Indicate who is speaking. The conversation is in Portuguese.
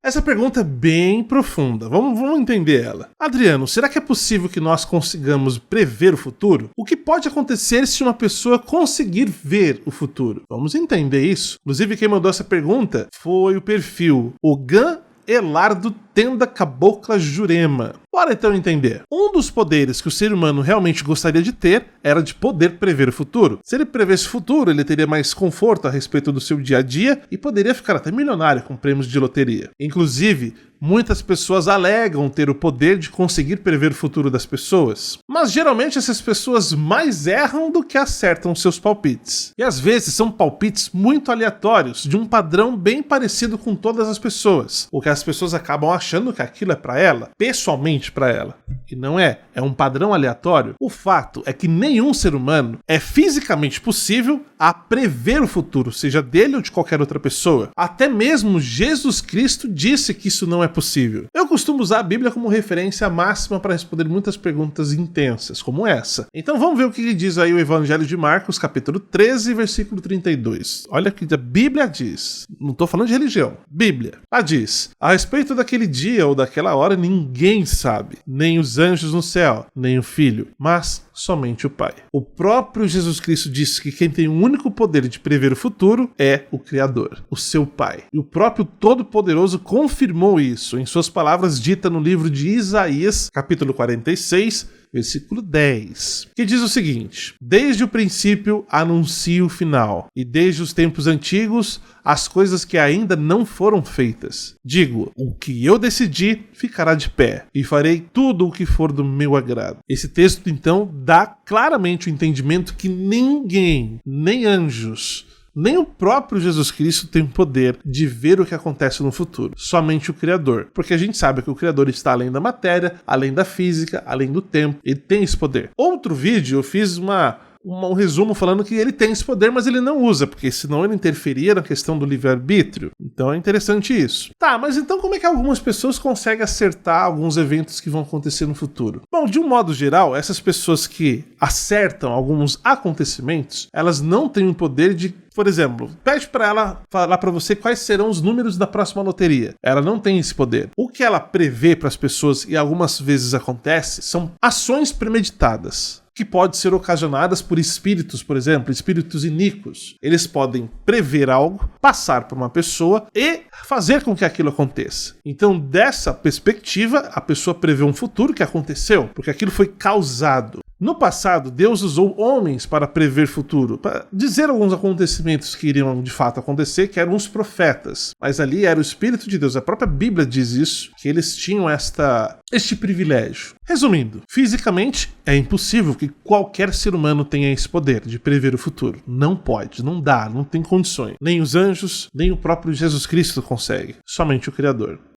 Speaker 1: Essa pergunta é bem profunda. Vamos entender ela. Adriano, será que é possível que nós consigamos prever o futuro? O que pode acontecer se uma pessoa conseguir ver o futuro? Vamos entender isso. Inclusive, quem mandou essa pergunta foi o perfil Ogan Elardo Tenda Cabocla Jurema. Bora então entender. Um dos poderes que o ser humano realmente gostaria de ter era de poder prever o futuro. Se ele prevesse o futuro, ele teria mais conforto a respeito do seu dia a dia e poderia ficar até milionário com prêmios de loteria. Inclusive, muitas pessoas alegam ter o poder de conseguir prever o futuro das pessoas, mas geralmente essas pessoas mais erram do que acertam seus palpites. E às vezes são palpites muito aleatórios, de um padrão bem parecido com todas as pessoas, o que as pessoas acabam achando que aquilo é para ela, pessoalmente para ela. E não é um padrão aleatório. O fato é que nenhum ser humano é fisicamente possível a prever o futuro, seja dele ou de qualquer outra pessoa. Até mesmo Jesus Cristo disse que isso não é possível. Eu costumo usar a Bíblia como referência máxima para responder muitas perguntas intensas, como essa. Então vamos ver o que diz aí o Evangelho de Marcos, capítulo 13, versículo 32. Olha o que a Bíblia diz. Não estou falando de religião. Bíblia. Ela diz: a respeito daquele dia ou daquela hora, ninguém sabe, nem os anjos no céu, nem o Filho, mas somente o Pai. O próprio Jesus Cristo disse que quem tem o único poder de prever o futuro é o Criador, o seu Pai. E o próprio Todo-Poderoso confirmou isso em suas palavras ditas no livro de Isaías, capítulo 46, versículo 10, que diz o seguinte: desde o princípio anuncio o final, e desde os tempos antigos as coisas que ainda não foram feitas. Digo, o que eu decidi ficará de pé, e farei tudo o que for do meu agrado. Esse texto, então, dá claramente o entendimento que ninguém, nem anjos, nem o próprio Jesus Cristo tem o poder de ver o que acontece no futuro. Somente o Criador. Porque a gente sabe que o Criador está além da matéria, além da física, além do tempo. Ele tem esse poder. Outro vídeo eu fiz um resumo falando que ele tem esse poder, mas ele não usa, porque senão ele interferia na questão do livre-arbítrio. Então é interessante isso. Tá, mas então como é que algumas pessoas conseguem acertar alguns eventos que vão acontecer no futuro? Bom, de um modo geral, essas pessoas que acertam alguns acontecimentos, elas não têm o poder de, por exemplo, pede para ela falar para você quais serão os números da próxima loteria. Ela não tem esse poder. O que ela prevê para as pessoas, e algumas vezes acontece, são ações premeditadas, que podem ser ocasionadas por espíritos, por exemplo, espíritos iníquos. Eles podem prever algo, passar por uma pessoa e fazer com que aquilo aconteça. Então, dessa perspectiva, a pessoa prevê um futuro que aconteceu, porque aquilo foi causado. No passado, Deus usou homens para prever futuro, para dizer alguns acontecimentos que iriam de fato acontecer, que eram os profetas. Mas ali era o Espírito de Deus, a própria Bíblia diz isso, que eles tinham este privilégio. Resumindo, fisicamente é impossível que qualquer ser humano tenha esse poder de prever o futuro. Não pode, não dá, não tem condições. Nem os anjos, nem o próprio Jesus Cristo consegue. Somente o Criador.